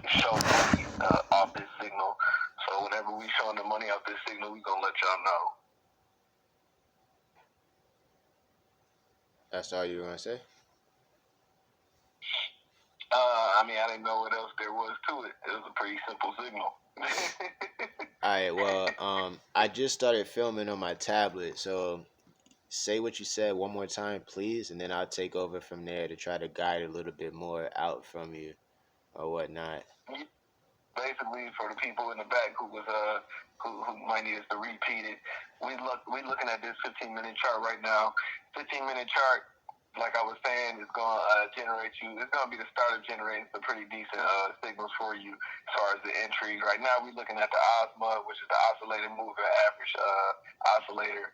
show money off this signal. So whenever we showing the money off this signal, we gonna let y'all know. That's all you were gonna say? I mean, I didn't know what else there was to it. It was a pretty simple signal. All right. Well, I just started filming on my tablet, so say what you said one more time, please, and then I'll take over from there to try to guide a little bit more out from you or whatnot. Basically, for the people in the back who was who might need us to repeat it, we looking at this 15-minute chart right now. 15-minute chart, like I was saying, is going to generate you. It's going to be the start of generating some pretty decent signals for you as far as the entries. Right now, we're looking at the Osma, which is the oscillating moving average oscillator,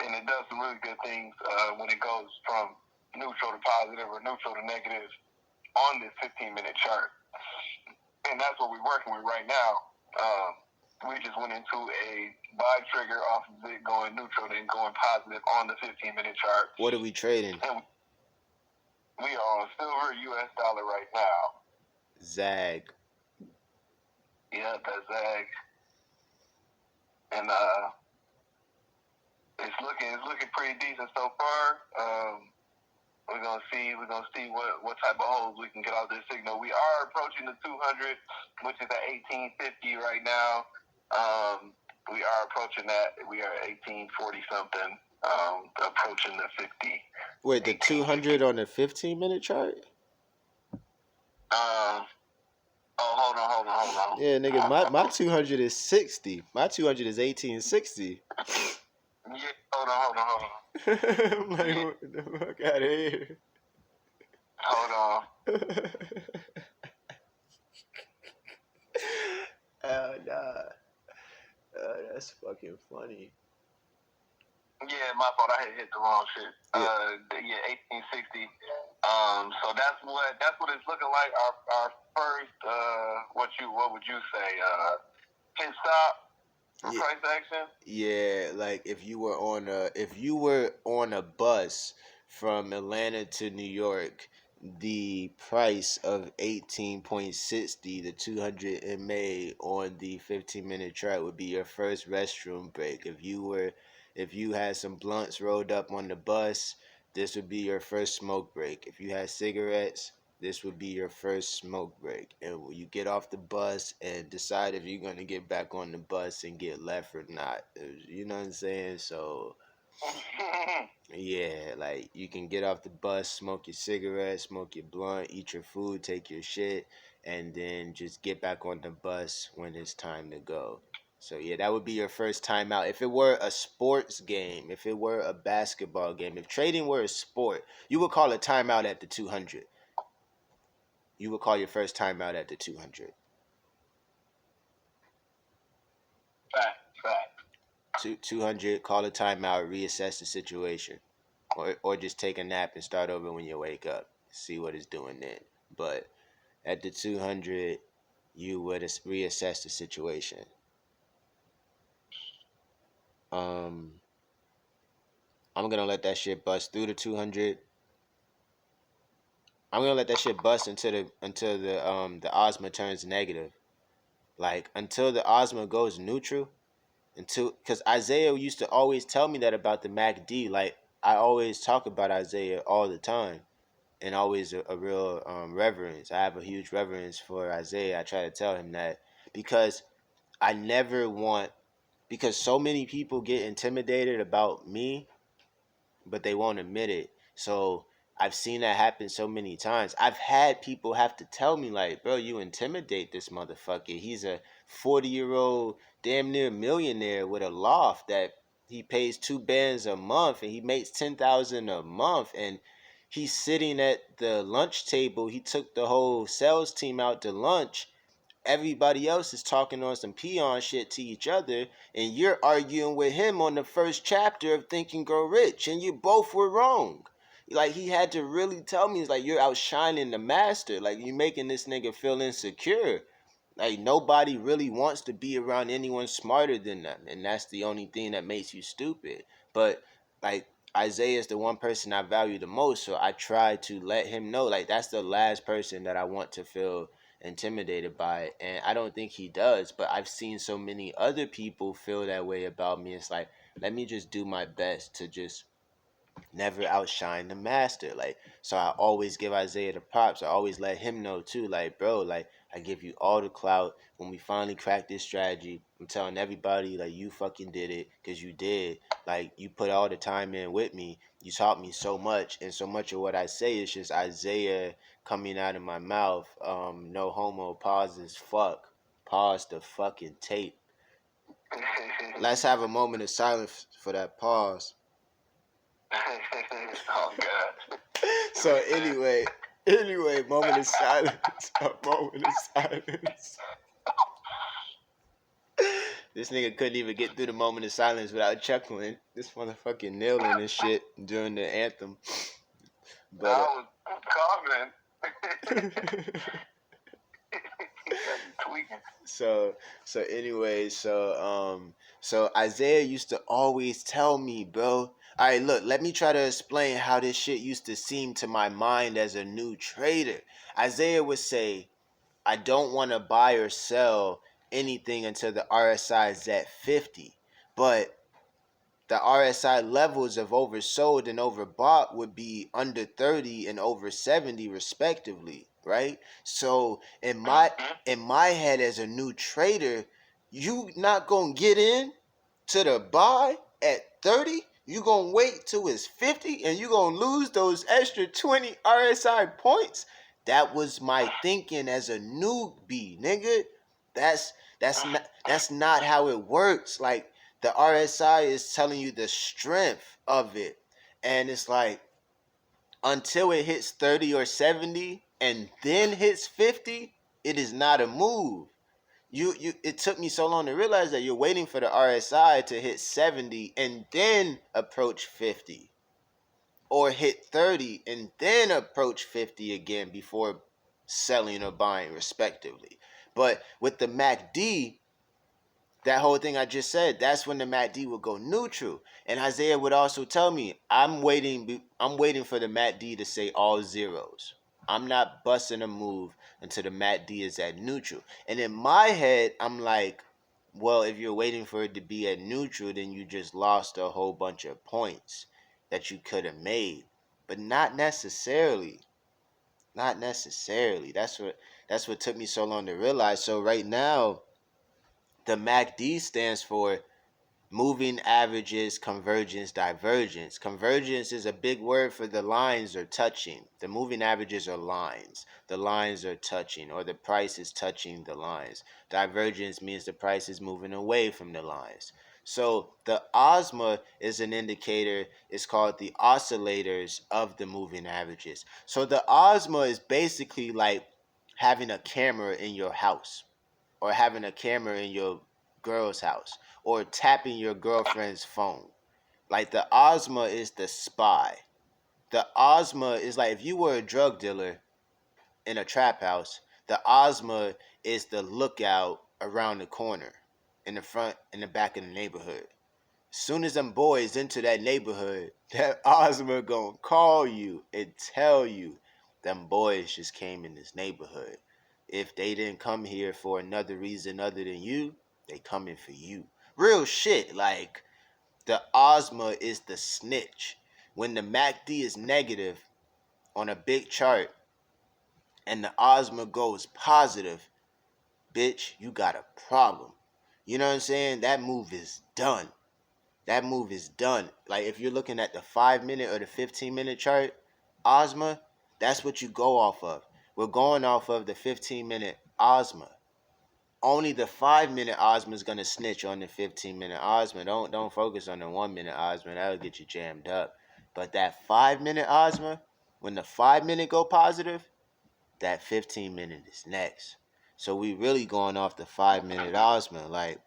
and it does some really good things when it goes from neutral to positive or neutral to negative on this 15-minute chart. And that's what we're working with right now. We just went into a buy trigger off of it going neutral and going positive on the 15-minute chart. What are we trading? And we are on silver, US dollar right now. Zag. Yeah, that's Zag. And it's looking pretty decent so far. We're gonna see what type of holes we can get out this signal. We are approaching the 200, which is at 1850 right now. We are approaching that. We are at 1840 something. Approaching the 50. Wait, the 200 on the 15-minute chart? Hold on. Yeah, nigga, my 200 is 60. My 200 is 1860. Yeah, hold on. I'm like, what the fuck out of here? Hold on. Oh, nah. That's fucking funny. Yeah, my fault. I had hit the wrong shit. Yeah, 1860. So that's what it's looking like. Our first, what would you say? Pit stop for price action. Yeah, like if you were on a bus from Atlanta to New York, the price of 18.60, the 200 MA on the 15-minute chart would be your first restroom break. If you had some blunts rolled up on the bus, this would be your first smoke break. If you had cigarettes, this would be your first smoke break. And when you get off the bus and decide if you're going to get back on the bus and get left or not. You know what I'm saying? So, yeah, like you can get off the bus, smoke your cigarette, smoke your blunt, eat your food, take your shit, and then just get back on the bus when it's time to go. So yeah, that would be your first time out. If it were a sports game, if it were a basketball game, if trading were a sport, you would call a timeout at the 200. You would call your first timeout at the 200. Fact. 200, call a timeout, reassess the situation. Or just take a nap and start over when you wake up. See what it's doing then. But at the 200, you would reassess the situation. I'm gonna let that shit bust through the 200. I'm gonna let that shit bust until the Osma turns negative. Like until the Osma goes neutral. Because Isaiah used to always tell me that about the MACD. Like I always talk about Isaiah all the time, and always a real reverence. I have a huge reverence for Isaiah. I try to tell him that because I never want, because so many people get intimidated about me, but they won't admit it. So I've seen that happen so many times. I've had people have to tell me like, bro, you intimidate this motherfucker. He's a 40-year-old damn near millionaire with a loft that he pays $2 a month and he makes $10,000 a month, and he's sitting at the lunch table. He took the whole sales team out to lunch. Everybody else is talking on some peon shit to each other, and you're arguing with him on the first chapter of Think and Grow Rich, and you both were wrong. Like, he had to really tell me, he's like, you're outshining the master. Like, you're making this nigga feel insecure. Like, nobody really wants to be around anyone smarter than them, and that's the only thing that makes you stupid. But, like, Isaiah is the one person I value the most, so I try to let him know, like, that's the last person that I want to feel intimidated by. And I don't think he does, but I've seen so many other people feel that way about me. It's like, let me just do my best to just never outshine the master. Like, so I always give Isaiah the props. I always let him know too, like, bro, like, I give you all the clout. When we finally crack this strategy, I'm telling everybody, like, you fucking did it, because you did. Like, you put all the time in with me. You taught me so much, and so much of what I say is just Isaiah coming out of my mouth. No homo, pauses, fuck. Pause the fucking tape. Let's have a moment of silence for that pause. Oh God. So anyway, moment of silence. A moment of silence. This nigga couldn't even get through the moment of silence without chuckling. This motherfucking kneeling and shit during the anthem. But I was coughing. so anyway, so Isaiah used to always tell me, bro. All right, look, let me try to explain how this shit used to seem to my mind as a new trader. Isaiah would say, I don't want to buy or sell anything until the RSI is at 50. But the RSI levels of oversold and overbought would be under 30 and over 70 respectively, right? So in my head as a new trader, you not going to get in to the buy at 30. You going to wait till it's 50 and you going to lose those extra 20 RSI points. That was my thinking as a newbie, nigga. That's not how it works. Like, the RSI is telling you the strength of it. And it's like, until it hits 30 or 70 and then hits 50, it is not a move. It took me so long to realize that you're waiting for the RSI to hit 70 and then approach 50, or hit 30 and then approach 50 again before selling or buying respectively. But with the MACD, that whole thing I just said, that's when the MACD would go neutral. And Isaiah would also tell me, I'm waiting for the MACD to say all zeros. I'm not busting a move until the MACD is at neutral. And in my head, I'm like, well, if you're waiting for it to be at neutral, then you just lost a whole bunch of points that you could have made. But not necessarily. Not necessarily. That's what took me so long to realize. So right now, the MACD stands for moving averages, convergence, divergence. Convergence is a big word for the lines are touching. The moving averages are lines. The lines are touching, or the price is touching the lines. Divergence means the price is moving away from the lines. So the Osma is an indicator. It's called the oscillators of the moving averages. So the Osma is basically like having a camera in your house, or having a camera in your girl's house, or tapping your girlfriend's phone. Like, the Osma is the spy. The Osma is like if you were a drug dealer in a trap house, the Osma is the lookout around the corner, in the front and the back of the neighborhood. Soon as them boys enter that neighborhood, that Osma gonna call you and tell you them boys just came in this neighborhood. If they didn't come here for another reason other than you, they coming for you. Real shit. Like, the Osma is the snitch. When the MACD is negative on a big chart and the Osma goes positive, bitch, you got a problem. You know what I'm saying? That move is done. That move is done. Like, if you're looking at the 5-minute or the 15-minute chart, Osma, that's what you go off of. We're going off of the 15-minute Osma. Only the 5-minute Osma is gonna snitch on the 15-minute Osma. Don't focus on the 1-minute Osma. That'll get you jammed up. But that 5-minute Osma, when the 5-minute go positive, that 15-minute is next. So we really going off the 5-minute Osma. Like,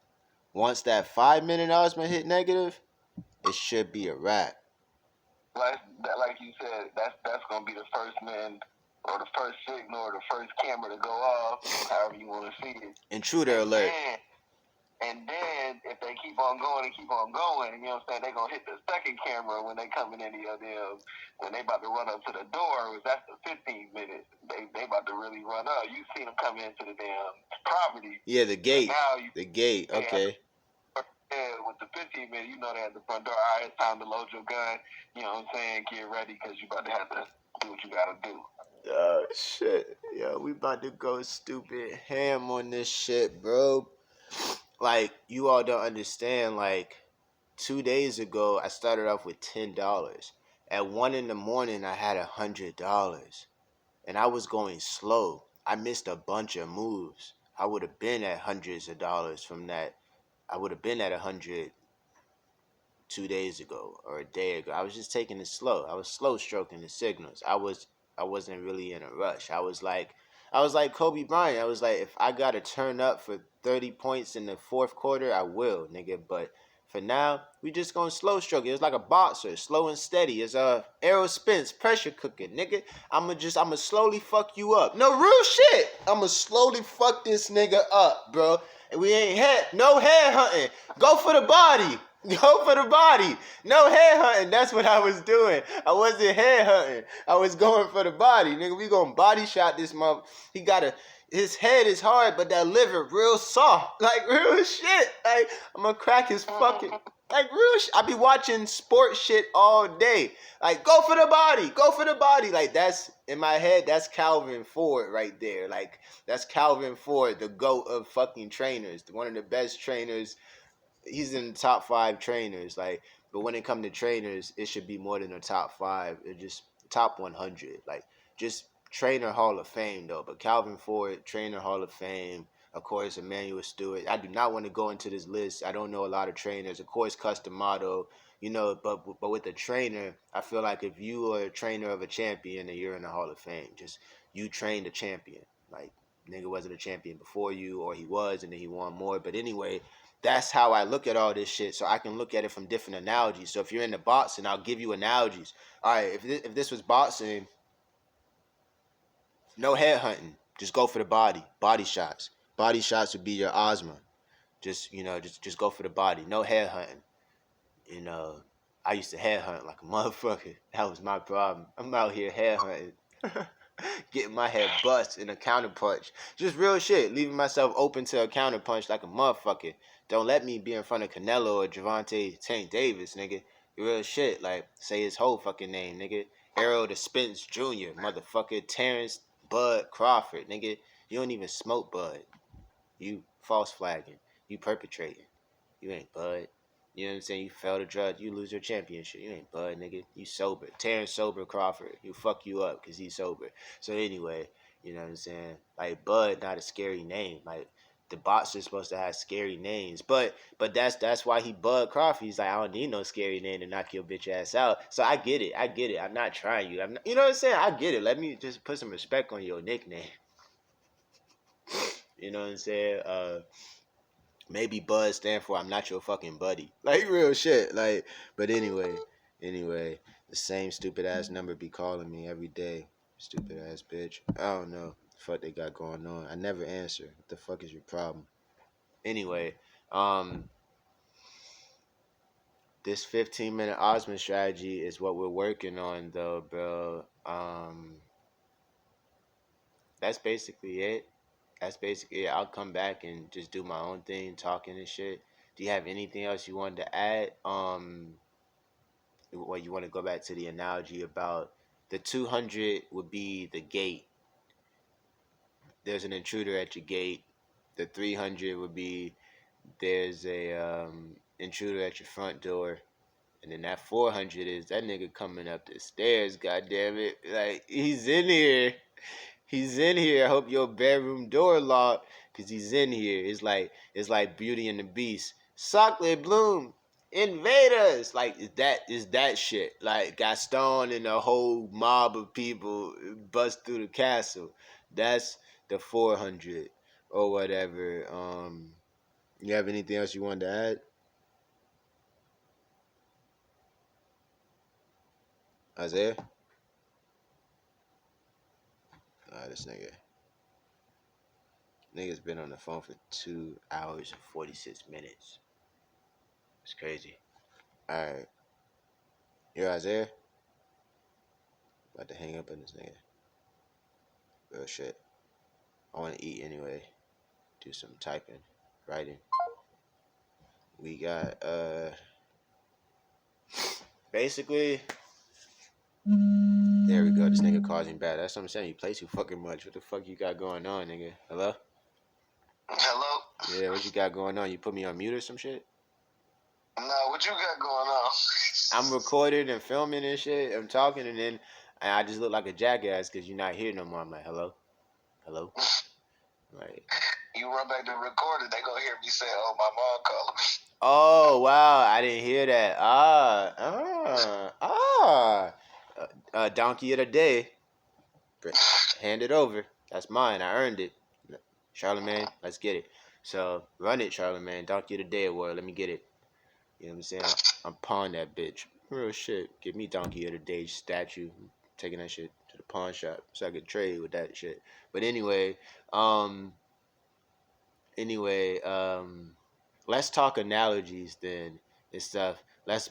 once that 5-minute Osma hit negative, it should be a wrap. Like you said, that's gonna be the first man, or the first signal, or the first camera to go off, however you want to see it. Intruder alert. And then if they keep on going and keep on going, you know what I'm saying, they're going to hit the second camera when they coming in here, them, when they about to run up to the door. That's the 15 minutes. They about to really run up. You seen them come into the damn property. Yeah, the gate. Now The gate. Okay. with the 15 minutes, you know they at the front door. All right, it's time to load your gun. You know what I'm saying? Get ready because you about to have to do what you got to do. Oh shit. Yo, we about to go stupid ham on this shit, bro. Like, you all don't understand, like 2 days ago I started off with $10. At 1 in the morning I had $100. And I was going slow. I missed a bunch of moves. I would have been at hundreds of dollars from that. I would have been at 100 2 days ago or a day ago. I was just taking it slow. I was slow stroking the signals. I wasn't really in a rush. I was like Kobe Bryant. I was like, if I gotta turn up for 30 points in the fourth quarter, I will, nigga. But for now, we just gonna slow stroke it. It's like a boxer, slow and steady. It's a arrow spins, pressure cooking, nigga. I'ma slowly fuck you up. No real shit. I'ma slowly fuck this nigga up, bro. And we ain't no head hunting. Go for the body. Go for the body. No head hunting. That's what I was doing. I wasn't head hunting. I was going for the body. Nigga, we gonna body shot this mother. His head is hard, but that liver real soft. Like real shit. Like, I'm gonna crack his fucking, like real shit. I be watching sports shit all day. Like, go for the body. Go for the body. Like, that's, in my head, that's Calvin Ford right there. Like, that's Calvin Ford, the GOAT of fucking trainers. One of the best trainers. He's in the top 5 trainers, like, but when it comes to trainers, it should be more than the top 5. It just top 100, like, just trainer Hall of Fame though. But Calvin Ford, trainer Hall of Fame. Of course, Emmanuel Stewart. I do not want to go into this list. I don't know a lot of trainers. Of course, Customato, but with a trainer, I feel like if you are a trainer of a champion, then you're in the Hall of Fame. Just, you trained a champion. Like, nigga wasn't a champion before you, or he was, and then he won more. But anyway, that's how I look at all this shit, so I can look at it from different analogies. So if you're into boxing, I'll give you analogies. All right, if this was boxing, no head hunting, just go for the body. Body shots. Body shots would be your Osma. Just go for the body. No head hunting. I used to head hunt like a motherfucker. That was my problem. I'm out here head hunting. Getting my head bust in a counterpunch. Just real shit. Leaving myself open to a counterpunch like a motherfucker. Don't let me be in front of Canelo or Javante Tank Davis, nigga. Real shit. Like, say his whole fucking name, nigga. Errol the Spence Jr., motherfucker. Terrence Bud Crawford, nigga. You don't even smoke Bud. You false flagging. You perpetrating. You ain't Bud. You know what I'm saying? You fail the drug, you lose your championship. You ain't Bud, nigga. You sober. Terrence Sober Crawford. He'll fuck you up because he's sober. So anyway, you know what I'm saying? Like, Bud, not a scary name. Like, the boxer's supposed to have scary names. But that's why he Bud Crawford. He's like, I don't need no scary name to knock your bitch ass out. So I get it. I'm not trying you. You know what I'm saying? I get it. Let me just put some respect on your nickname. You know what I'm saying? Maybe Bud stand for I'm not your fucking buddy. Like, real shit. Like, but anyway, the same stupid ass number be calling me every day. Stupid ass bitch. I don't know. The fuck they got going on. I never answer. What the fuck is your problem? Anyway, this 15-minute Osmond strategy is what we're working on though, bro. That's basically it. That's basically it. I'll come back and just do my own thing, talking and shit. Do you have anything else you wanted to add? Well, you want to go back to the analogy about the 200 would be the gate. There's an intruder at your gate. The 300 would be there's a intruder at your front door. And then that 400 is that nigga coming up the stairs, goddamn it. Like, he's in here. He's in here. I hope your bedroom door locked, cause he's in here. It's like Beauty and the Beast. Chocolate Bloom, invaders. Like, is that shit. Like, Gaston and a whole mob of people bust through the castle. That's the 400 or whatever. You have anything else you wanted to add? Isaiah? This nigga. Nigga's been on the phone for 2 hours and 46 minutes. It's crazy. Alright. You Isaiah? About to hang up on this nigga. Real shit. I want to eat anyway. Do some typing, writing. We got, basically, there we go. This nigga causing bad. That's what I'm saying. You play too fucking much. What the fuck you got going on, nigga? Hello? Hello? Yeah, what you got going on? You put me on mute or some shit? No, what you got going on? I'm recording and filming and shit. I'm talking and then I just look like a jackass because you're not here no more. I'm like, hello? Hello? Like, You run back to record it, they gonna hear me say, "Oh, my mom calling me." oh, wow. I didn't hear that. Donkey of the day. Hand it over. That's mine. I earned it. Charlemagne, let's get it. So, run it, Charlemagne. Donkey of the day award. Let me get it. You know what I'm saying? I'm pawn that bitch. Real shit. Give me Donkey of the Day statue. I'm taking that shit to the pawn shop so I could trade with that shit. But anyway, let's talk analogies then and stuff. Let's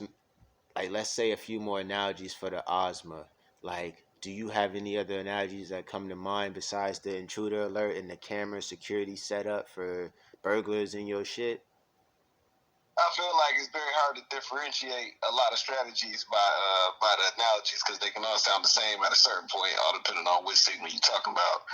say a few more analogies for the Osma. Like, do you have any other analogies that come to mind besides the intruder alert and the camera security setup for burglars in your shit? I feel like it's very hard to differentiate a lot of strategies by the analogies because they can all sound the same at a certain point, all depending on which signal you're talking about.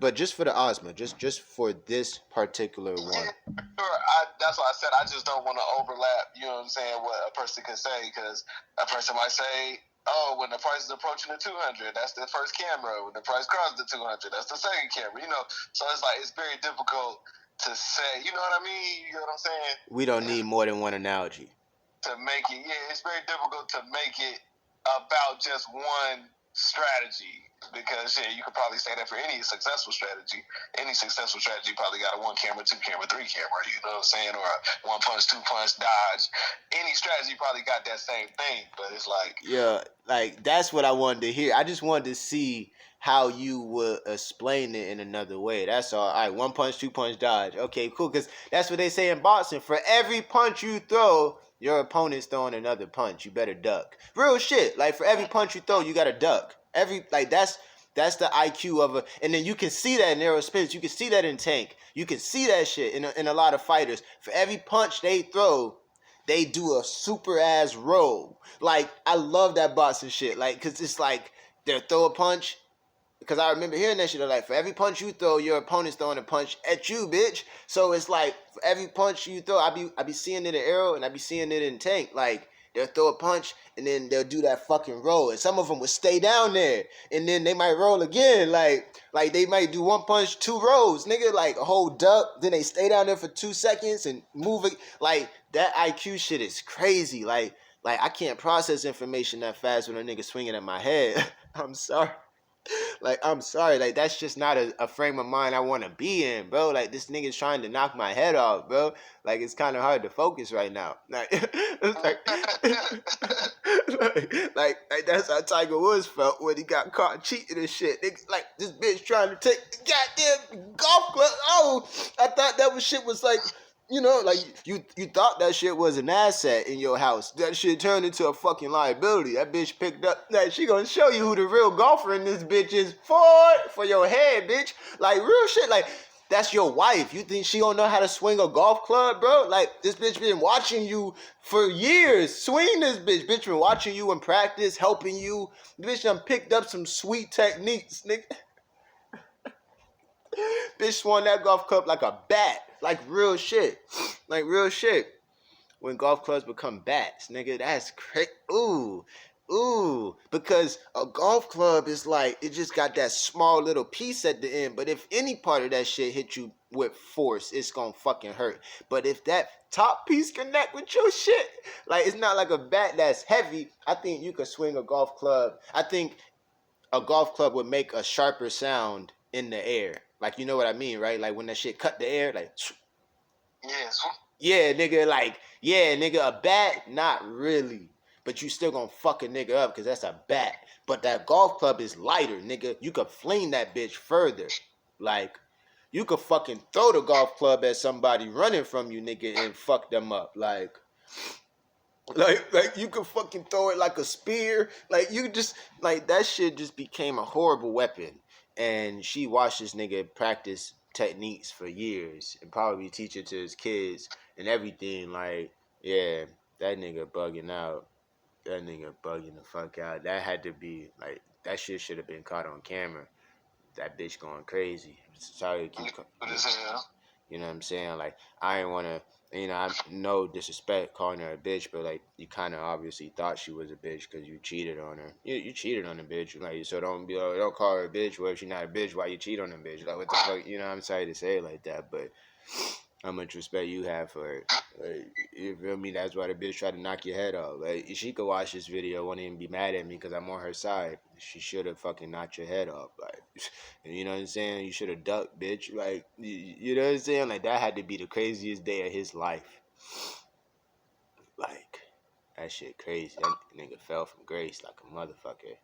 But just for the Osma, just for this particular one. Yeah, sure. That's why I said I just don't want to overlap. You know what I'm saying? What a person could say, because a person might say, "Oh, when the price is approaching the 200, that's the first camera. When the price crosses the 200, that's the second camera." You know, so it's like it's very difficult to say. You know what I mean? You know what I'm saying? We don't need more than one analogy to make it. Yeah, it's very difficult to make it about just one strategy, because you could probably say that for any successful strategy. Any successful strategy probably got a 1 camera, 2 camera, 3 camera, you know what I'm saying? Or a 1 punch, 2 punch, dodge. Any strategy probably got that same thing, but it's like... Yeah, like, that's what I wanted to hear. I just wanted to see how you would explain it in another way. That's all. All right, 1 punch, 2 punch, dodge. Okay, cool, because that's what they say in boxing. For every punch you throw, your opponent's throwing another punch. You better duck. Real shit. Like, for every punch you throw, you gotta duck. That's the IQ of a... And then you can see that in aerospace. You can see that in Tank. You can see that shit in a lot of fighters. For every punch they throw, they do a super ass roll. Like, I love that boxing shit. Like, cause it's like they'll throw a punch. Because I remember hearing that shit. They're like, for every punch you throw, your opponent's throwing a punch at you, bitch. So it's like, for every punch you throw, I be seeing it in Arrow and I be seeing it in Tank. Like, they'll throw a punch and then they'll do that fucking roll. And some of them will stay down there. And then they might roll again. Like they might do 1 punch, 2 rolls. Nigga, like a whole duck. Then they stay down there for 2 seconds and move it. Like, that IQ shit is crazy. Like I can't process information that fast when a nigga swinging at my head. I'm sorry. Like, I'm sorry. Like, that's just not a frame of mind I want to be in, bro. Like, this nigga's trying to knock my head off, bro. Like, it's kind of hard to focus right now. Like, it's like that's how Tiger Woods felt when he got caught cheating and shit. Niggas, like, this bitch trying to take the goddamn golf club. Oh, I thought that shit was like... You know, like, you thought that shit was an asset in your house. That shit turned into a fucking liability. That bitch picked up, like, she gonna show you who the real golfer in this bitch is for your head, bitch. Like, real shit. Like, that's your wife. You think she don't know how to swing a golf club, bro? Like, this bitch been watching you for years. Swing this bitch. Bitch been watching you in practice, helping you. Bitch done picked up some sweet techniques, nigga. Bitch swung that golf club like a bat. Like, real shit. Like, real shit. When golf clubs become bats, nigga, that's crazy. Ooh. Because a golf club is like, it just got that small little piece at the end. But if any part of that shit hit you with force, it's gonna fucking hurt. But if that top piece connect with your shit, like, it's not like a bat that's heavy. I think you could swing a golf club. I think a golf club would make a sharper sound in the air. Like, you know what I mean, right? Like, when that shit cut the air, like... Yes. Yeah, nigga, like... Yeah, nigga, a bat? Not really. But you still gonna fuck a nigga up because that's a bat. But that golf club is lighter, nigga. You could fling that bitch further. Like, You could fucking throw the golf club at somebody running from you, nigga, and fuck them up. Like you could fucking throw it like a spear. Like you just like that shit just became a horrible weapon. And she watched this nigga practice techniques for years and probably teach it to his kids and everything. Like, yeah, that nigga bugging out. That nigga bugging the fuck out. That had to be like that shit should have been caught on camera. That bitch going crazy. Sorry to keep. You know what I'm saying? Like I didn't want to. You know, I no disrespect calling her a bitch, but like you kind of obviously thought she was a bitch because you cheated on her. You cheated on a bitch, like so don't be like, don't call her a bitch. Well, if she's not a bitch, why you cheat on a bitch? Like what the fuck? You know, I'm sorry to say it like that, but how much respect you have for it? Like, you feel me? That's why the bitch tried to knock your head off. Like she could watch this video, won't even be mad at me because I'm on her side. She should have fucking knocked your head off. Like, you know what I'm saying? You should have ducked, bitch. Like, you know what I'm saying? Like that had to be the craziest day of his life. Like, that shit crazy. That nigga fell from grace like a motherfucker.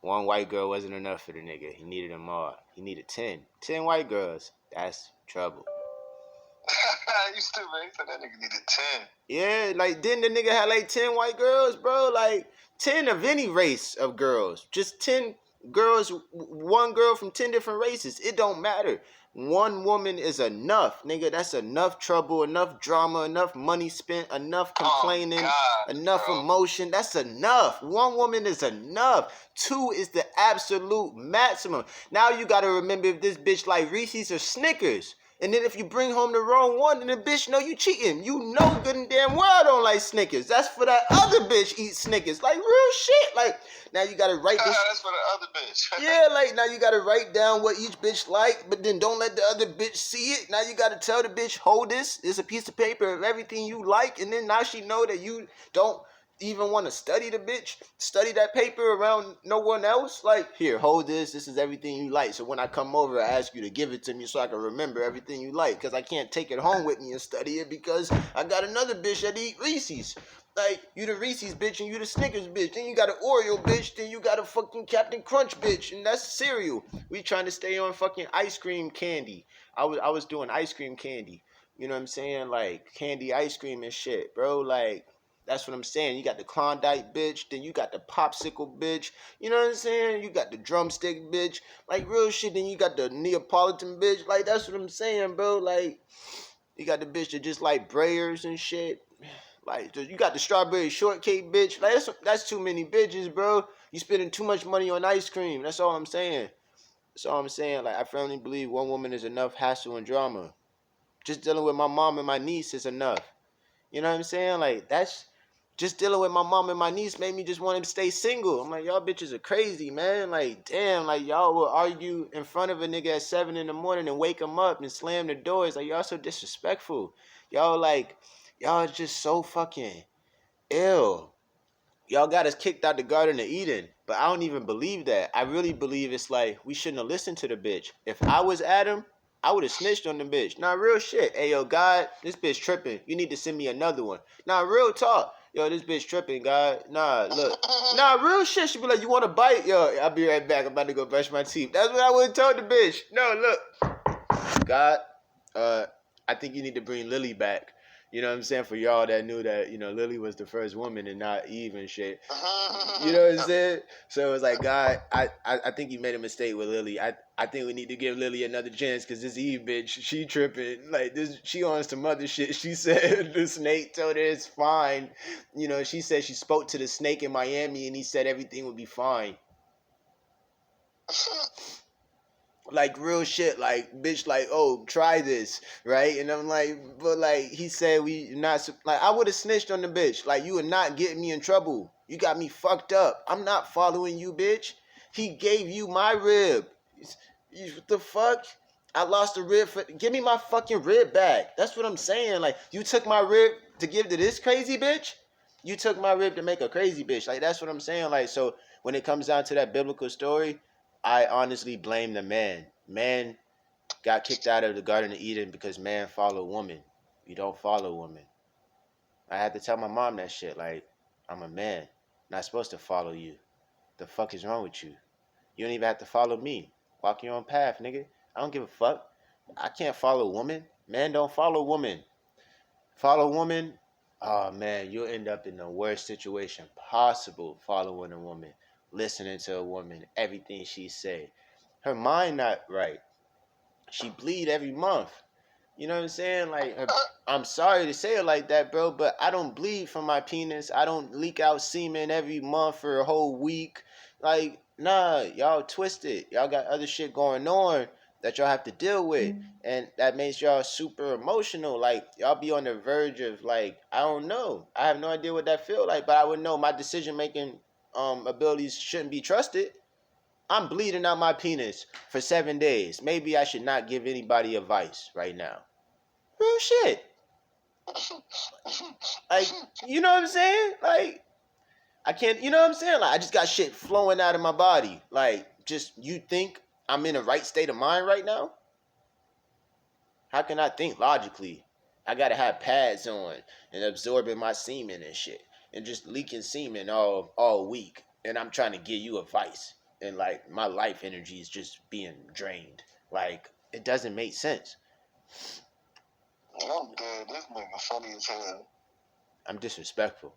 One white girl wasn't enough for the nigga. He needed them all. He needed 10. 10 white girls. That's trouble. You stupid. He said that nigga needed 10. Yeah, like didn't the nigga have like 10 white girls, bro? Like 10 of any race of girls. Just 10 girls, one girl from 10 different races. It don't matter. One woman is enough, nigga. That's enough trouble, enough drama, enough money spent, enough complaining, enough emotion. That's enough. One woman is enough. 2 is the absolute maximum. Now you gotta remember if this bitch like Reese's or Snickers. And then if you bring home the wrong one, then the bitch know you cheating. You know good and damn well I don't like Snickers. That's for that other bitch eat Snickers. Like real shit. Like now you gotta write this. That's for the other bitch. Yeah, like now you gotta write down what each bitch like, but then don't let the other bitch see it. Now you gotta tell the bitch, hold this. It's a piece of paper of everything you like, and then now she know that you don't even want to study the bitch, study that paper around no one else. Like, here, hold this. This is everything you like. So when I come over, I ask you to give it to me so I can remember everything you like. Because I can't take it home with me and study it because I got another bitch that eat Reese's. Like, you the Reese's bitch and you the Snickers bitch. Then you got an Oreo bitch. Then you got a fucking Captain Crunch bitch. And that's cereal. We trying to stay on fucking ice cream candy. I was doing ice cream candy. You know what I'm saying? Like, candy ice cream and shit, bro. Like, that's what I'm saying. You got the Klondike bitch, then you got the popsicle bitch. You know what I'm saying? You got the drumstick bitch. Like real shit. Then you got the Neapolitan bitch. Like that's what I'm saying, bro. Like you got the bitch that just like brayers and shit. Like you got the strawberry shortcake bitch. Like that's too many bitches, bro. You spending too much money on ice cream. That's all I'm saying. That's all I'm saying. Like I firmly believe one woman is enough hassle and drama. Just dealing with my mom and my niece is enough. You know what I'm saying? Like that's just dealing with my mom and my niece made me just want to stay single. I'm like, y'all bitches are crazy, man. Like, damn, like y'all will argue in front of a nigga at 7 in the morning and wake him up and slam the doors. Like, y'all so disrespectful. Y'all just so fucking ill. Y'all got us kicked out the Garden of Eden. But I don't even believe that. I really believe it's like, we shouldn't have listened to the bitch. If I was Adam, I would have snitched on the bitch. Nah, real shit. Hey, yo, God, this bitch tripping. You need to send me another one. Nah, real talk. Yo, this bitch tripping, God. Nah, look. Nah, real shit. She be like, you want to bite? Yo, I'll be right back. I'm about to go brush my teeth. That's what I would have told the bitch. No, look. God, I think you need to bring Lily back. You know what I'm saying? For y'all that knew that, Lily was the first woman and not Eve and shit. You know what I'm saying? So it was like, God, I think you made a mistake with Lily. I think we need to give Lily another chance because this Eve bitch, she tripping. Like, she on some other shit. She said the snake told her it's fine. She said she spoke to the snake in Miami and he said everything would be fine. Like real shit, like bitch, like oh try this, right? And I'm like, but like he said we not like I would have snitched on the bitch. Like you would not get me in trouble. You got me fucked up. I'm not following you, bitch. He gave you my rib. What the fuck? I lost a rib for. Give me my fucking rib back. That's what I'm saying. Like you took my rib to give to this crazy bitch. You took my rib to make a crazy bitch. Like that's what I'm saying. Like so when it comes down to that biblical story. I honestly blame the man. Man got kicked out of the Garden of Eden because man followed woman. You don't follow woman. I had to tell my mom that shit. Like, I'm a man. Not supposed to follow you. The fuck is wrong with you? You don't even have to follow me. Walk your own path, nigga. I don't give a fuck. I can't follow women. Man, don't follow women. Follow woman. Oh man, you'll end up in the worst situation possible following a woman, listening to a woman, everything she say. Her mind not right. She bleed every month. You know what I'm saying? Like, I'm sorry to say it like that, bro, but I don't bleed from my penis. I don't leak out semen every month for a whole week. Like, nah, y'all twisted. Y'all got other shit going on that y'all have to deal with, and that makes y'all super emotional. Like, y'all be on the verge of, like, I don't know. I have no idea what that feel like, but I would know my decision making abilities shouldn't be trusted. I'm bleeding out my penis for 7 days. Maybe I should not give anybody advice right now. Real shit. Like, you know what I'm saying? Like, I can't, you know what I'm saying? Like, I just got shit flowing out of my body. Like, just, you think I'm in the right state of mind right now? How can I think logically? I gotta have pads on and absorbing my semen and shit. And just leaking semen all week. And I'm trying to give you advice. And, like, my life energy is just being drained. Like, it doesn't make sense. I'm dead. This nigga funny as hell. I'm disrespectful.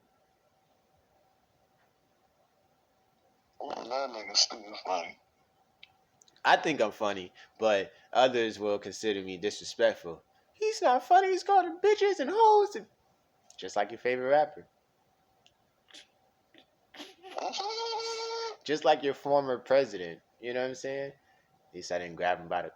That nigga stupid funny. I think I'm funny, but others will consider me disrespectful. He's not funny. He's calling bitches and hoes, and just like your favorite rapper, just like your former president. You know what I'm saying? At least I didn't grab him by the.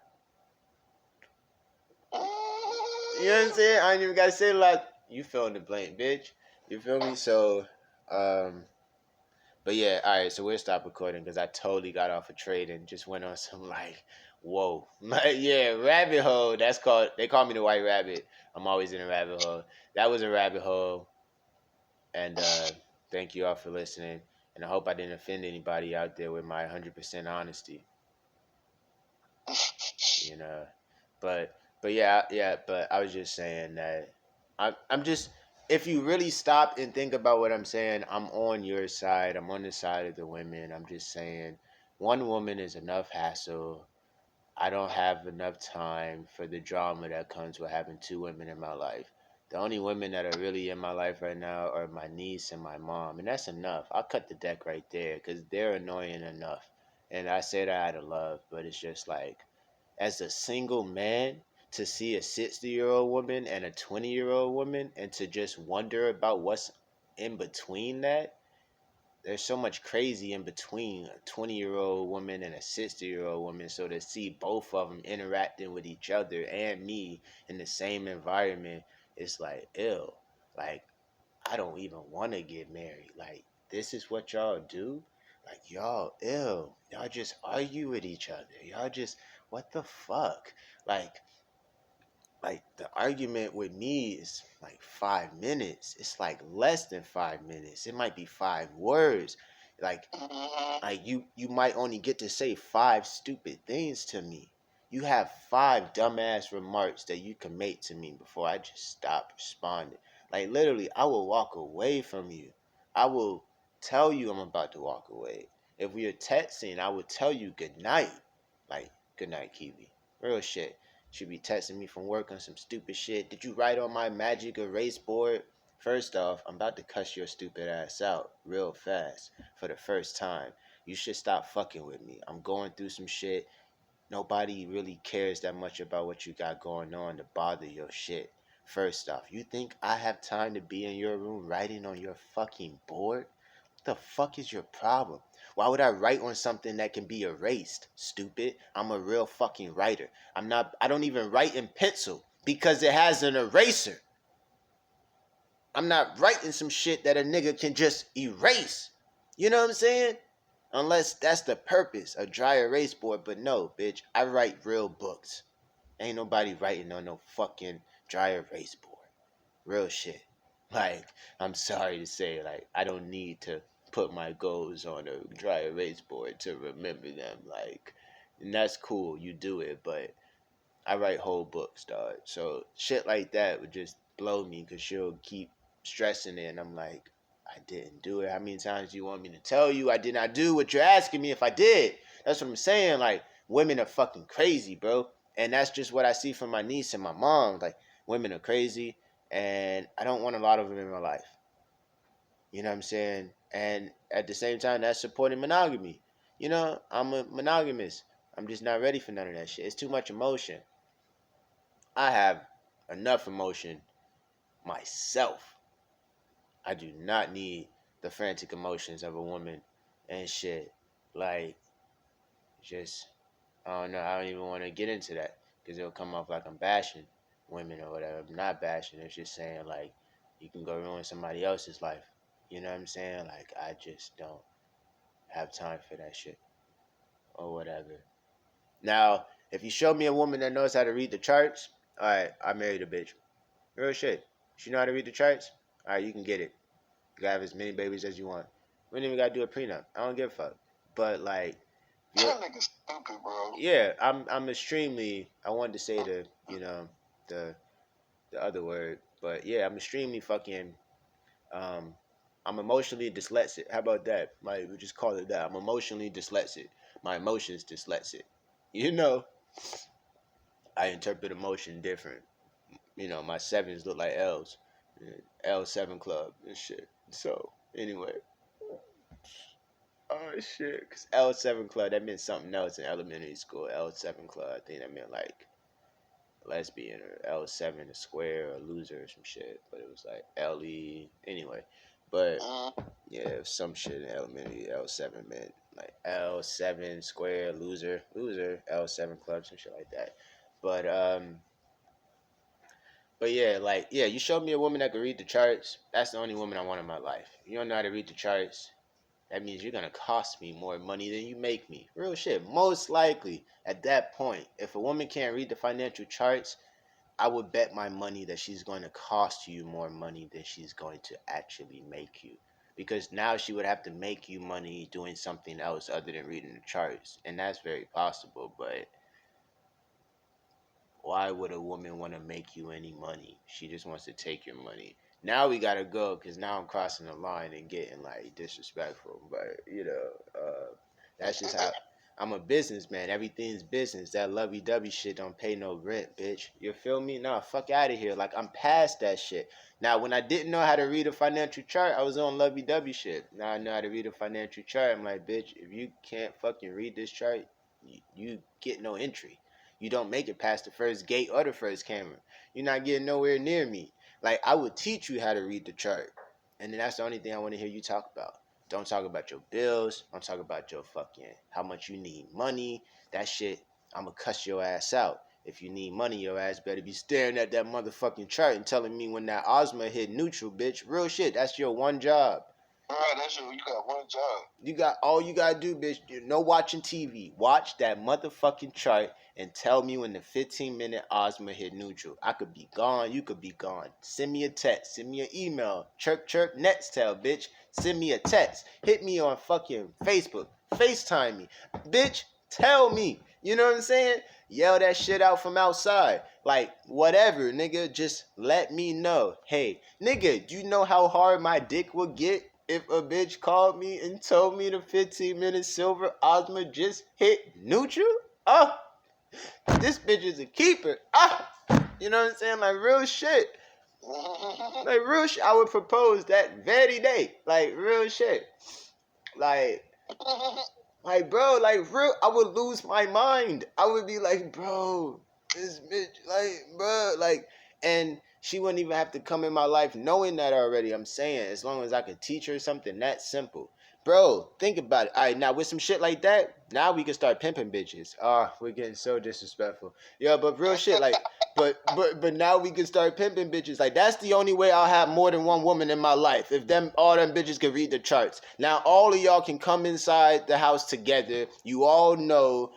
You know what I'm saying? I ain't even gotta say a lot. You fill in the blank, bitch. You feel me? So, but yeah, all right. So we'll stop recording because I totally got off a trade and just went on some like, whoa, like yeah, rabbit hole. That's called. They call me the white rabbit. I'm always in a rabbit hole. That was a rabbit hole, and thank you all for listening. And I hope I didn't offend anybody out there with my 100% honesty. You know, but yeah. But I was just saying that I'm just, if you really stop and think about what I'm saying, I'm on your side. I'm on the side of the women. I'm just saying one woman is enough hassle. I don't have enough time for the drama that comes with having two women in my life. The only women that are really in my life right now are my niece and my mom, and that's enough. I'll cut the deck right there because they're annoying enough. And I say that out of love, but it's just like, as a single man, to see a 60-year-old woman and a 20-year-old woman and to just wonder about what's in between that. There's so much crazy in between a 20-year-old woman and a 60-year-old woman. So to see both of them interacting with each other and me in the same environment, it's like, ew. Like, I don't even want to get married. Like, this is what y'all do? Like, y'all, ew. Y'all just argue with each other. Y'all just, what the fuck? Like the argument with me is like 5 minutes. It's like less than 5 minutes. It might be 5 words. Like you might only get to say 5 stupid things to me. You have 5 dumbass remarks that you can make to me before I just stop responding. Like literally, I will walk away from you. I will tell you I'm about to walk away. If we are texting, I will tell you good night. Like, good night, Kiwi. Real shit. Should be texting me from work on some stupid shit. Did you write on my magic erase board? First off, I'm about to cuss your stupid ass out real fast for the first time. You should stop fucking with me. I'm going through some shit. Nobody really cares that much about what you got going on to bother your shit. First off, you think I have time to be in your room writing on your fucking board? What the fuck is your problem? Why would I write on something that can be erased, stupid? I'm a real fucking writer. I don't even write in pencil because it has an eraser. I'm not writing some shit that a nigga can just erase. You know what I'm saying? Unless that's the purpose, a dry erase board. But no, bitch, I write real books. Ain't nobody writing on no fucking dry erase board. Real shit. Like, I'm sorry to say, like, I don't need to put my goals on a dry erase board to remember them. Like, and that's cool, you do it, but I write whole books, dog. So shit like that would just blow me because she'll keep stressing it, and I'm like, I didn't do it. How many times do you want me to tell you I did not do what you're asking me if I did? That's what I'm saying. Like, women are fucking crazy, bro. And that's just what I see from my niece and my mom. Like, women are crazy, and I don't want a lot of them in my life. You know what I'm saying? And at the same time, that's supporting monogamy. You know, I'm a monogamous. I'm just not ready for none of that shit. It's too much emotion. I have enough emotion myself. I do not need the frantic emotions of a woman and shit. Like, just, I don't know. I don't even want to get into that because it'll come off like I'm bashing women or whatever. I'm not bashing. It's just saying, like, you can go ruin somebody else's life. You know what I'm saying? Like, I just don't have time for that shit or whatever. Now, if you show me a woman that knows how to read the charts, all right, I married a bitch. Real shit. She know how to read the charts? All right, you can get it. You can have as many babies as you want. We don't even gotta do a prenup. I don't give a fuck. But like, That nigga's stupid, bro. yeah, I'm extremely. I wanted to say the the other word, but yeah, I'm extremely fucking. Um, I'm emotionally dyslexic. How about that? Like, we just call it that. I'm emotionally dyslexic. My emotions dyslexic. You know, I interpret emotion different. You know, my sevens look like L's. L7 club and shit. So, anyway. Oh, shit. Because L7 club, that meant something else in elementary school. L7 club, I think that meant like lesbian or L7 a square or loser or some shit. But it was like LE. Anyway. But, yeah, it was some shit in elementary. L7 meant like L7 square, loser, L7 club, some shit like that. But yeah, like, yeah, you showed me a woman that could read the charts. That's the only woman I want in my life. You don't know how to read the charts. That means you're gonna cost me more money than you make me. Real shit. Most likely, at that point, if a woman can't read the financial charts, I would bet my money that she's going to cost you more money than she's going to actually make you. Because now she would have to make you money doing something else other than reading the charts. And that's very possible, but why would a woman want to make you any money? She just wants to take your money. Now we gotta go because now I'm crossing the line and getting like disrespectful. But that's just how I'm a businessman. Everything's business. That lovey-dovey shit don't pay no rent, bitch. You feel me? Nah, fuck out of here. Like, I'm past that shit. Now, when I didn't know how to read a financial chart, I was on lovey-dovey shit. Now I know how to read a financial chart. I'm like, bitch, if you can't fucking read this chart, you get no entry. You don't make it past the first gate or the first camera. You're not getting nowhere near me. Like, I would teach you how to read the chart. And then that's the only thing I want to hear you talk about. Don't talk about your bills. Don't talk about your fucking how much you need money. That shit, I'ma cuss your ass out. If you need money, your ass better be staring at that motherfucking chart and telling me when that Osma hit neutral, bitch. Real shit. That's your one job. Alright, that's you. You got one job. You got all you gotta do, bitch. No watching TV. Watch that motherfucking chart and tell me when the 15-minute Osma hit neutral. I could be gone. You could be gone. Send me a text. Send me an email. Chirp chirp. Nextel, bitch. Send me a text. Hit me on fucking Facebook. FaceTime me, bitch. Tell me. You know what I'm saying? Yell that shit out from outside. Like, whatever, nigga. Just let me know. Hey, nigga, do you know how hard my dick would get if a bitch called me and told me the 15-minute silver Osma just hit neutral? Oh, this bitch is a keeper. Ah, you know what I'm saying? Like, real shit. Like, real shit. I would propose that very day. Like, real shit. Like, bro, like, real, I would lose my mind. I would be like, bro, this bitch, like, bro, like, and she wouldn't even have to come in my life knowing that already. I'm saying, as long as I could teach her something that simple. Bro, think about it. All right, now with some shit like that, now we can start pimping bitches. We're getting so disrespectful. Yeah, but real shit, like, but now we can start pimping bitches. Like, that's the only way I'll have more than one woman in my life. If all them bitches can read the charts. Now all of y'all can come inside the house together. You all know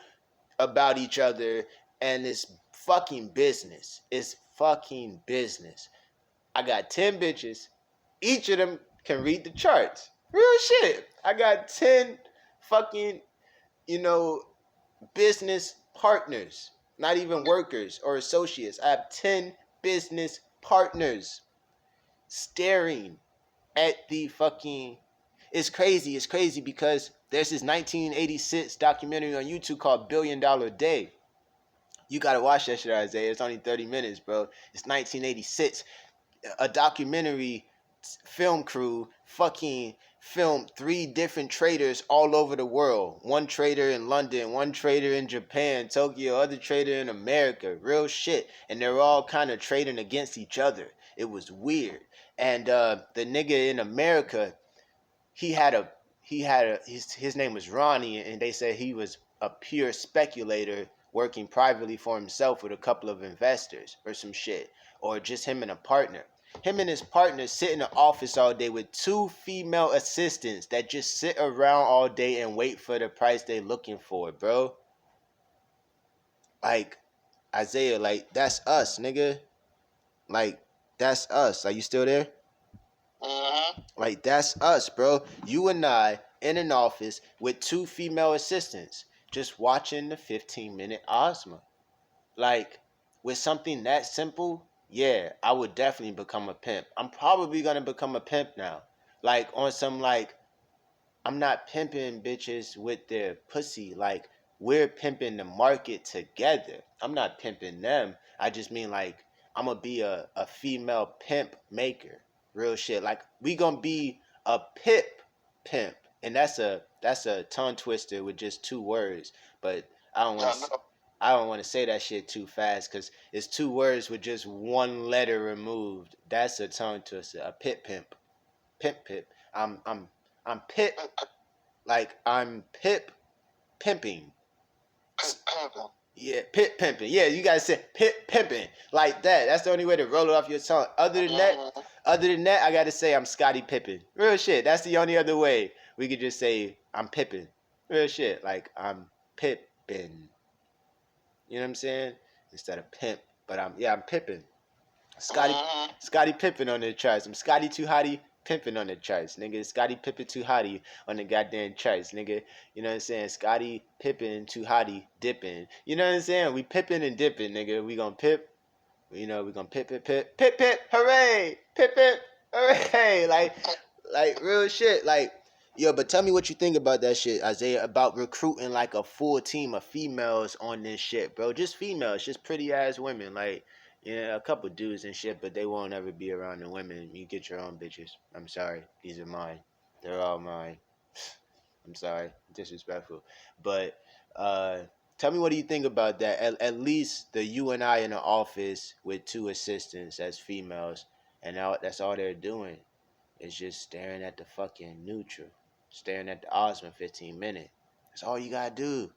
about each other, and it's fucking business. It's fucking business. I got 10 bitches. Each of them can read the charts. Real shit. I got 10 fucking, business partners. Not even workers or associates. I have 10 business partners staring at the fucking... It's crazy. It's crazy because there's this 1986 documentary on YouTube called $1 Billion Day. You gotta watch that shit, Isaiah. It's only 30 minutes, bro. It's 1986. A documentary film crew fucking filmed 3 different traders all over the world. One trader in London, one trader in Japan, Tokyo, other trader in America. Real shit. And they're all kind of trading against each other. It was weird. And the nigga in America, he had a his name was Ronnie, and they said he was a pure speculator working privately for himself with a couple of investors or some shit, or just him and a partner. Him and his partner sit in the office all day with 2 female assistants that just sit around all day and wait for the price they looking for, bro. Like, Isaiah, like, that's us, nigga. Like, that's us. Are you still there? Mm-hmm. Like, that's us, bro. You and I in an office with 2 female assistants just watching the 15-minute Osma. Like, with something that simple, yeah, I would definitely become a pimp. I'm probably gonna become a pimp now. Like, on some, like, I'm not pimping bitches with their pussy. Like, we're pimping the market together. I'm not pimping them. I just mean, like, I'm gonna be a female pimp maker. Real shit. Like, we gonna be a pip pimp. And that's a tongue twister with just 2 words. But I don't want to I don't want to say that shit too fast because it's 2 words with just 1 letter removed. That's a tongue twister. A pip pimp. Pimp pip. I'm pip, like I'm pip pimping. Pimping. Yeah, pip pimping. Yeah, you guys say pip pimping like that. That's the only way to roll it off your tongue. Other than that, I gotta say I'm Scottie Pippen. Real shit. That's the only other way we could just say I'm pippin. Real shit. Like I'm pippin. You know what I'm saying? Instead of pimp, but I'm pippin. Scottie Pippen on the charts. I'm Scotty Too Hottie pimping on the charts, nigga. Scottie Pippen Too Hottie on the goddamn charts, nigga. You know what I'm saying? Scottie Pippen Too Hottie dipping. You know what I'm saying? We pipping and dipping, nigga. We gonna pip. You know, we gonna pip, hooray! Pip, hooray! Like real shit. Like, yo, but tell me what you think about that shit, Isaiah, about recruiting like a full team of females on this shit, bro. Just females, just pretty ass women. Like, yeah, a couple dudes and shit, but they won't ever be around the women. You get your own bitches. I'm sorry. These are mine. They're all mine. I'm sorry. Disrespectful. But tell me what do you think about that? At least the you and I in the office with 2 assistants as females, and now that's all they're doing. Is just staring at the fucking neutral. Staring at the Osma 15 minute. That's all you gotta do.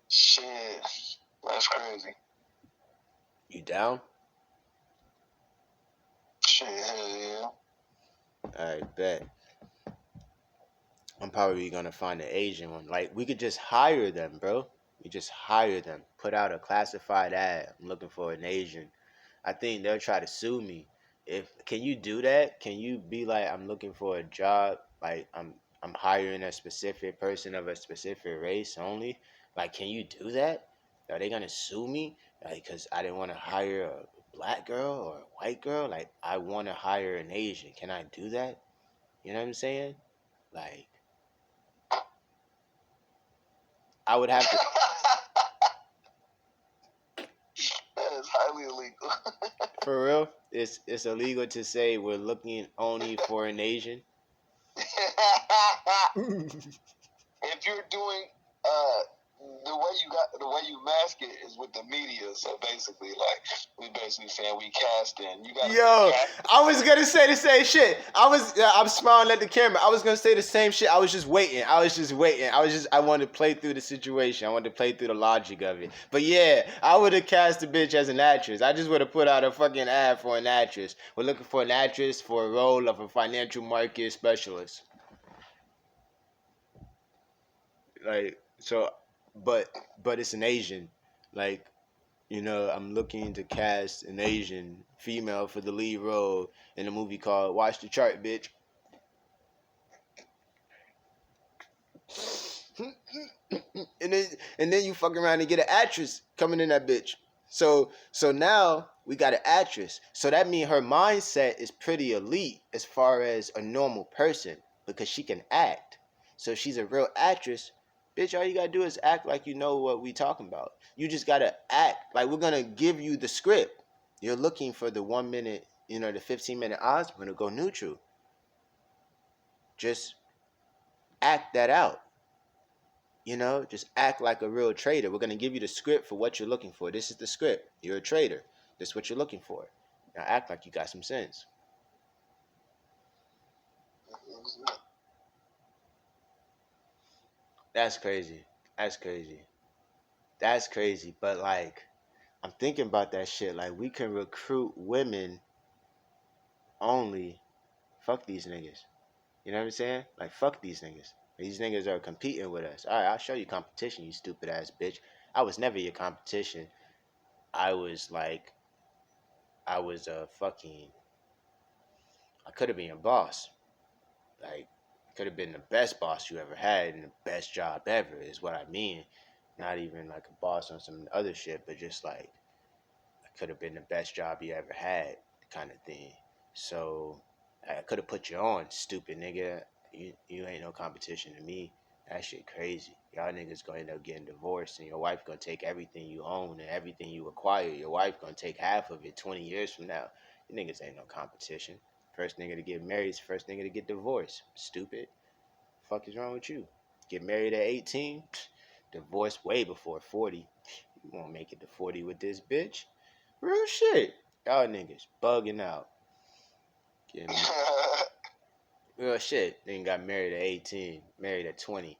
Shit. That's crazy. You down? Shit, hell yeah. Alright, bet. I'm probably gonna find an Asian one. Like, we could just hire them, bro. We just hire them. Put out a classified ad. I'm looking for an Asian. I think they'll try to sue me. Can you do that? Can you be like, I'm looking for a job, like I'm hiring a specific person of a specific race only? Like, can you do that? Are they gonna sue me? Like, cause I didn't want to hire a black girl or a white girl. Like, I want to hire an Asian. Can I do that? You know what I'm saying? Like, I would have to. That is highly illegal. For real, it's illegal to say we're looking only for an Asian. If you're doing the way you mask it is with the media. So basically, like we basically saying we casting. You got. Yo, I was gonna say the same shit. I'm smiling at the camera. I was gonna say the same shit. I was just waiting. I wanted to play through the situation. I wanted to play through the logic of it. But yeah, I would have cast the bitch as an actress. I just would have put out a fucking ad for an actress. We're looking for an actress for a role of a financial market specialist. Like, so, but it's an Asian. Like, you know, I'm looking to cast an Asian female for the lead role in a movie called Watch the Chart, bitch. and then you fuck around and get an actress coming in that bitch. So now we got an actress. So that means her mindset is pretty elite as far as a normal person because she can act. So she's a real actress. Bitch, all you gotta do is act like you know what we talking about. You just gotta act like we're gonna give you the script. You're looking for the 1 minute, the 15-minute odds. We're gonna go neutral. Just act that out. Just act like a real trader. We're gonna give you the script for what you're looking for. This is the script. You're a trader. This is what you're looking for. Now act like you got some sense. That's crazy. That's crazy. That's crazy. But like, I'm thinking about that shit. Like, we can recruit women only. Fuck these niggas. You know what I'm saying? Like, fuck these niggas. These niggas are competing with us. All right, I'll show you competition, you stupid ass bitch. I was never your competition. I was like, I was a fucking. I could have been a boss. Like, could have been the best boss you ever had and the best job ever, is what I mean. Not even like a boss on some other shit, but just like, I could have been the best job you ever had, kind of thing. So I could have put you on, stupid nigga. You ain't no competition to me. That shit crazy. Y'all niggas gonna end up getting divorced, and your wife gonna take everything you own and everything you acquire. Your wife gonna take half of it 20 years from now. You niggas ain't no competition. First nigga to get married is first nigga to get divorced. Stupid. Fuck is wrong with you? Get married at 18, divorced way before 40. You won't make it to 40 with this bitch. Real shit. Y'all niggas bugging out. Real shit. Then got married at 18, married at 20.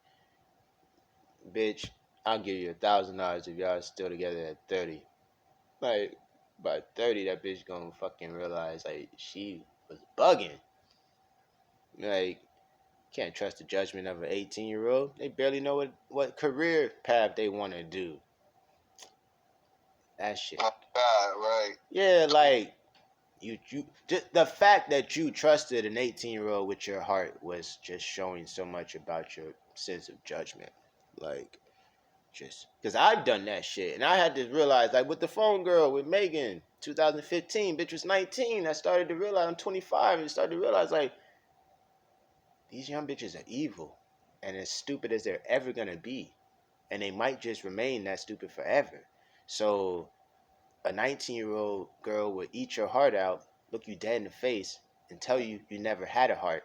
Bitch, I'll give you $1,000 if y'all still together at 30. Like, by 30, that bitch gonna fucking realize, like, she was bugging. Like, can't trust the judgment of an 18-year-old. They barely know what career path they want to do. That shit. Oh, God, right. Yeah, like, just the fact that you trusted an 18-year-old with your heart was just showing so much about your sense of judgment. Like, just because I've done that shit, and I had to realize, like, with the phone girl with Megan, 2015, bitch was 19. I started to realize I'm 25, and started to realize, like, these young bitches are evil, and as stupid as they're ever gonna be, and they might just remain that stupid forever. So a 19-year-old girl would eat your heart out, look you dead in the face, and tell you you never had a heart,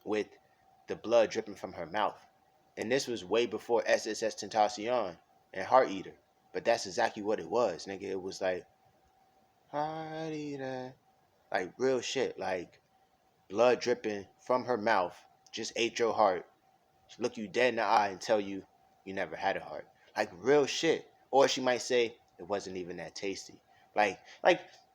with the blood dripping from her mouth. And this was way before SSS Tentacion and Heart Eater. But that's exactly what it was, nigga. It was like, Heart Eater. Like, real shit. Like, blood dripping from her mouth, just ate your heart, look you dead in the eye and tell you you never had a heart. Like, real shit. Or she might say it wasn't even that tasty. Like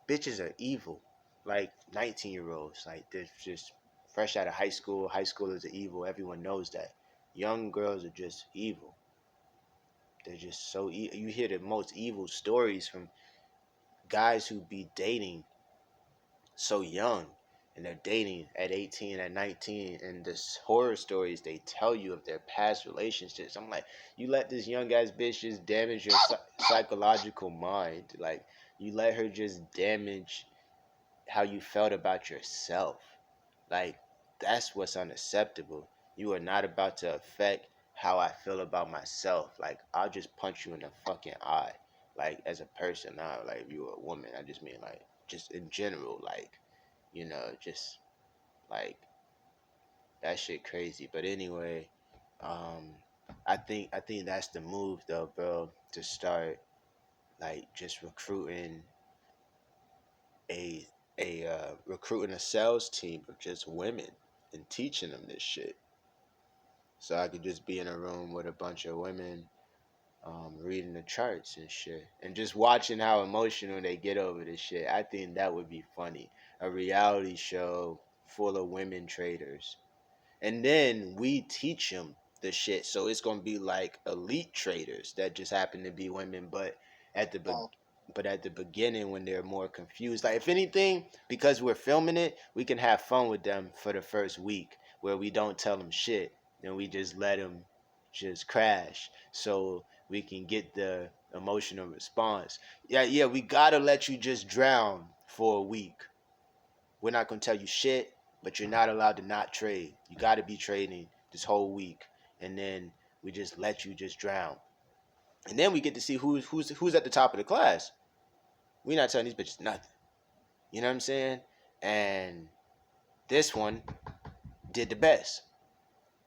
bitches are evil. Like 19-year-olds. Like, they're just fresh out of high school. High schoolers are evil. Everyone knows that. Young girls are just evil. They're just so you hear the most evil stories from guys who be dating so young, and they're dating at 18, at 19, and this horror stories they tell you of their past relationships. I'm like, you let this young ass bitch just damage your psychological mind. Like, you let her just damage how you felt about yourself. Like, that's what's unacceptable. You are not about to affect how I feel about myself. Like, I'll just punch you in the fucking eye. Like, as a person, not like if you were a woman. I just mean, like, just in general, like, just like, that shit crazy. But anyway, um, I think that's the move though, bro, to start like just a recruiting a sales team of just women and teaching them this shit. So I could just be in a room with a bunch of women, reading the charts and shit, and just watching how emotional they get over this shit. I think that would be funny. A reality show full of women traders, and then we teach them the shit. So it's gonna be like elite traders that just happen to be women, but at the at the beginning when they're more confused. Like, if anything, because we're filming it, we can have fun with them for the first week, where we don't tell them shit and we just let them just crash, so we can get the emotional response. Yeah, we gotta let you just drown for a week. We're not gonna tell you shit, but you're not allowed to not trade. You gotta be trading this whole week. and then we just let you just drown. And then we get to see who's at the top of the class. We not telling these bitches nothing. You know what I'm saying? And this one did the best.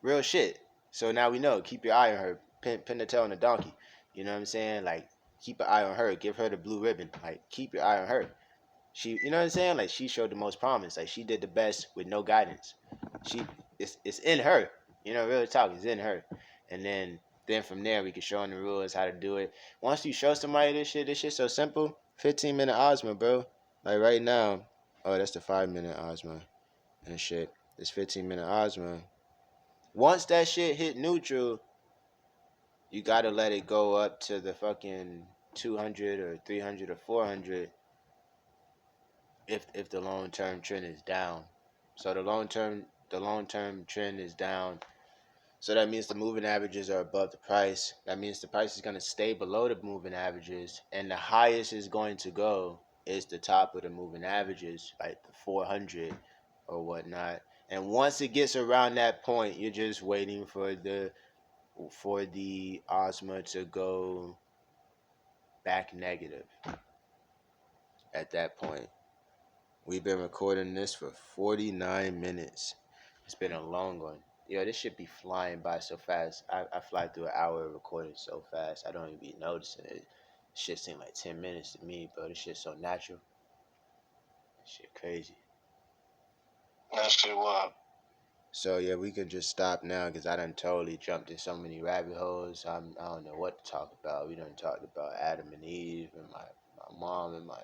Real shit. So now we know. Keep your eye on her. Pin the tail on the donkey. You know what I'm saying? Like, keep an eye on her. Give her the blue ribbon. Like, keep your eye on her. She, you know what I'm saying? Like, she showed the most promise. Like, she did the best with no guidance. It's in her. You know, real talk, it's in her. And then from there we can show them the rules, how to do it. Once you show somebody this shit so simple. 15-minute Osma, bro. Like right now. Oh, that's the 5-minute Osma and shit. This 15-minute Osma. Once that shit hit neutral, you gotta let it go up to the fucking 200 or 300 or 400 if the long term trend is down. So the long term trend is down. So that means the moving averages are above the price. That means the price is gonna stay below the moving averages, and the highest is going to go is the top of the moving averages, like the 400 or whatnot. And once it gets around that point, you're just waiting for the Osma to go back negative. At that point, we've been recording this for 49 minutes. It's been a long one. Yo, this shit be flying by so fast. I fly through an hour of recording so fast. I don't even be noticing it. Shit seem like 10 minutes to me, bro. This shit's so natural. This shit crazy. That shit wild. So yeah, we can just stop now because I done totally jumped in so many rabbit holes. I don't know what to talk about. We done talked about Adam and Eve and my mom and my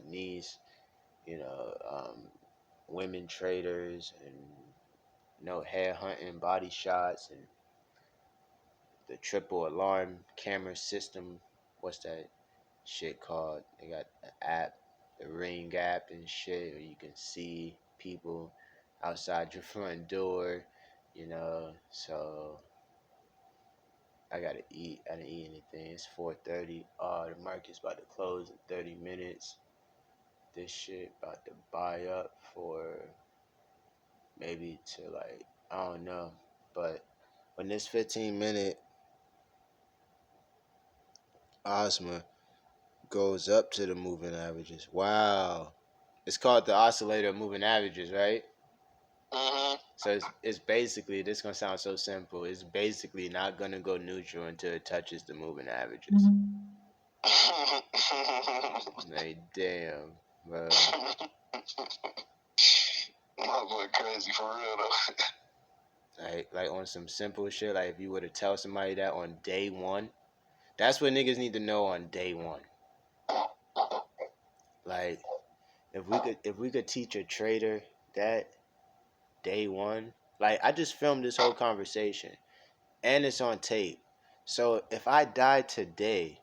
niece. You know, women traders and hair hunting, body shots, and the triple alarm camera system. What's that shit called? They got an app, the Ring app and shit, where you can see people outside your front door. So I gotta eat. I didn't eat anything. It's 4:30. Oh, the market's about to close in 30 minutes. This shit about to buy up for maybe to like, I don't know. But when this 15-minute Osma goes up to the moving averages, wow. It's called the oscillator of moving averages, right? Mm-hmm. So it's basically, this gonna sound so simple, it's basically not gonna go neutral until it touches the moving averages. Like, damn, bro. My boy crazy for real though. Like on some simple shit, like if you were to tell somebody that on day one, that's what niggas need to know on day one. Like, if we could teach a trader that day one, like I just filmed this whole conversation and it's on tape. So if I die today,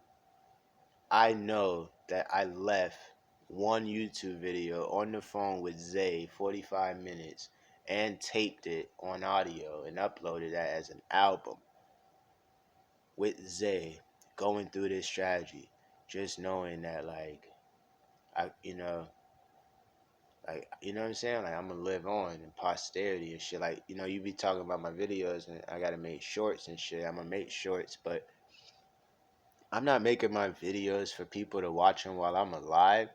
I know that I left one YouTube video on the phone with Zay, 45 minutes, and taped it on audio and uploaded that as an album with Zay going through this strategy. Just knowing that, like, you know what I'm saying? Like, I'm gonna live on in posterity and shit. Like, you be talking about my videos and I gotta make shorts and shit. I'm gonna make shorts, but I'm not making my videos for people to watch them while I'm alive.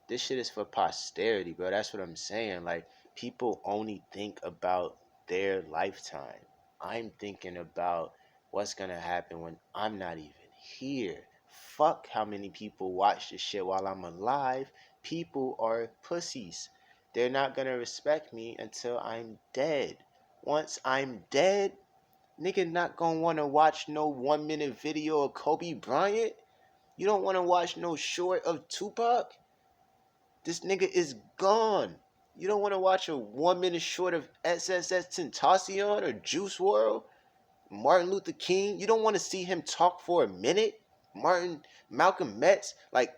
This shit is for posterity, bro. That's what I'm saying. Like, people only think about their lifetime. I'm thinking about what's gonna happen when I'm not even here. Fuck how many people watch this shit while I'm alive. People are pussies. They're not gonna respect me until I'm dead. Once I'm dead, nigga not gonna wanna watch no 1 minute video of Kobe Bryant. You don't wanna watch no short of Tupac. This nigga is gone. You don't wanna watch a 1 minute short of SSS Tentacion or Juice WRLD, Martin Luther King. You don't wanna see him talk for a minute. Malcolm X. Like,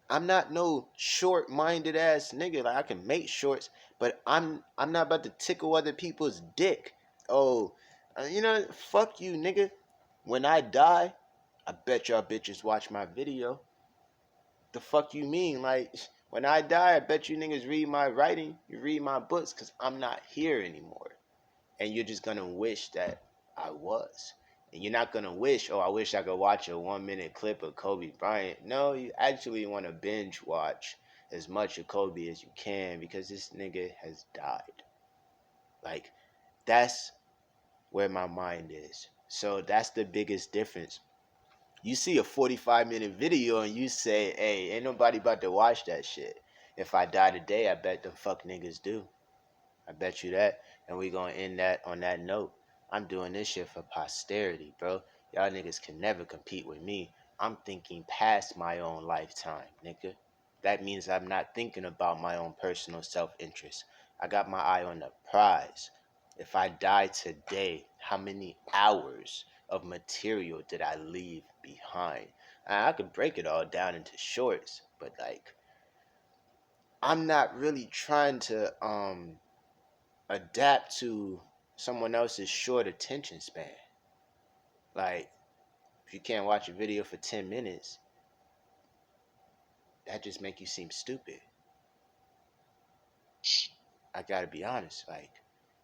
I'm not no short-minded ass nigga. Like, I can make shorts, but I'm not about to tickle other people's dick. Oh, fuck you, nigga. When I die, I bet y'all bitches watch my video. The fuck you mean? Like, when I die, I bet you niggas read my writing, you read my books, because I'm not here anymore. And you're just gonna wish that I was. And you're not gonna wish, oh, I wish I could watch a 1 minute clip of Kobe Bryant. No, you actually want to binge watch as much of Kobe as you can because this nigga has died. Like, that's where my mind is. So that's the biggest difference. You see a 45-minute video and you say, hey, ain't nobody about to watch that shit. If I die today, I bet the fuck niggas do. I bet you that. And we gonna end that on that note. I'm doing this shit for posterity, bro. Y'all niggas can never compete with me. I'm thinking past my own lifetime, nigga. That means I'm not thinking about my own personal self-interest. I got my eye on the prize. If I die today, how many hours of material did I leave behind? I could break it all down into shorts, but like, I'm not really trying to adapt to someone else's short attention span. Like, if you can't watch a video for 10 minutes, that just make you seem stupid. I gotta be honest. Like,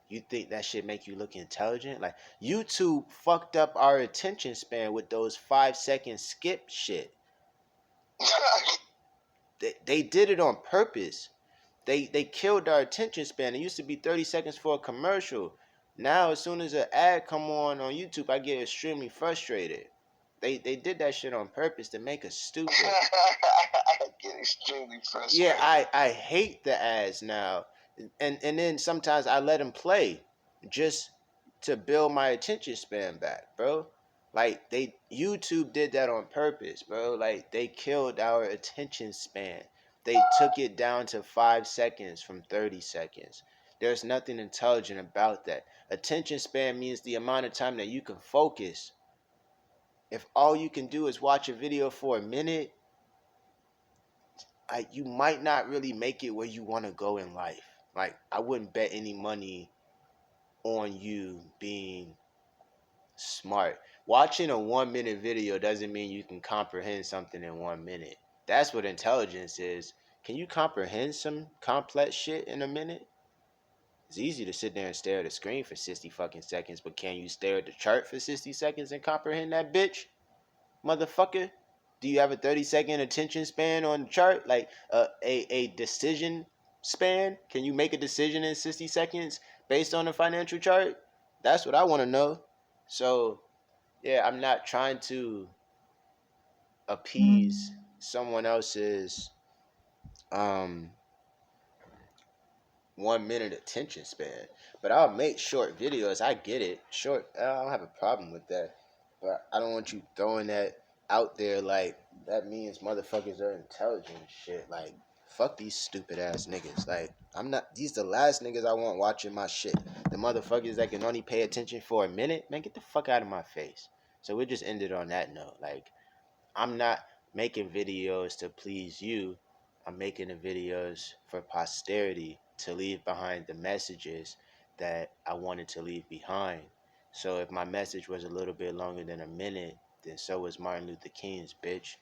you think that shit make you look intelligent? Like, YouTube fucked up our attention span with those 5 second skip shit. They did it on purpose. They killed our attention span. It used to be 30 seconds for a commercial. Now, as soon as an ad come on YouTube, I get extremely frustrated. They did that shit on purpose to make us stupid. I get extremely frustrated. Yeah, I hate the ads now. And then sometimes I let them play just to build my attention span back, bro. Like, YouTube did that on purpose, bro. Like, they killed our attention span. They took it down to 5 seconds from 30 seconds. There's nothing intelligent about that. Attention span means the amount of time that you can focus. If all you can do is watch a video for a minute, you might not really make it where you want to go in life. Like, I wouldn't bet any money on you being smart. Watching a 1 minute video doesn't mean you can comprehend something in 1 minute. That's what intelligence is. Can you comprehend some complex shit in a minute? It's easy to sit there and stare at a screen for 60 fucking seconds, but can you stare at the chart for 60 seconds and comprehend that bitch? Motherfucker? Do you have a 30-second attention span on the chart? Like a decision span? Can you make a decision in 60 seconds based on a financial chart? That's what I want to know. So, yeah, I'm not trying to appease someone else's um 1 minute attention span. But I'll make short videos. I get it. Short, I don't have a problem with that. But I don't want you throwing that out there like that means motherfuckers are intelligent and shit. Like, fuck these stupid ass niggas. Like, I'm not, these the last niggas I want watching my shit. The motherfuckers that can only pay attention for a minute, man, get the fuck out of my face. So we just ended on that note. Like, I'm not making videos to please you. I'm making the videos for posterity to leave behind the messages that I wanted to leave behind. So if my message was a little bit longer than a minute, then so was Martin Luther King's, bitch.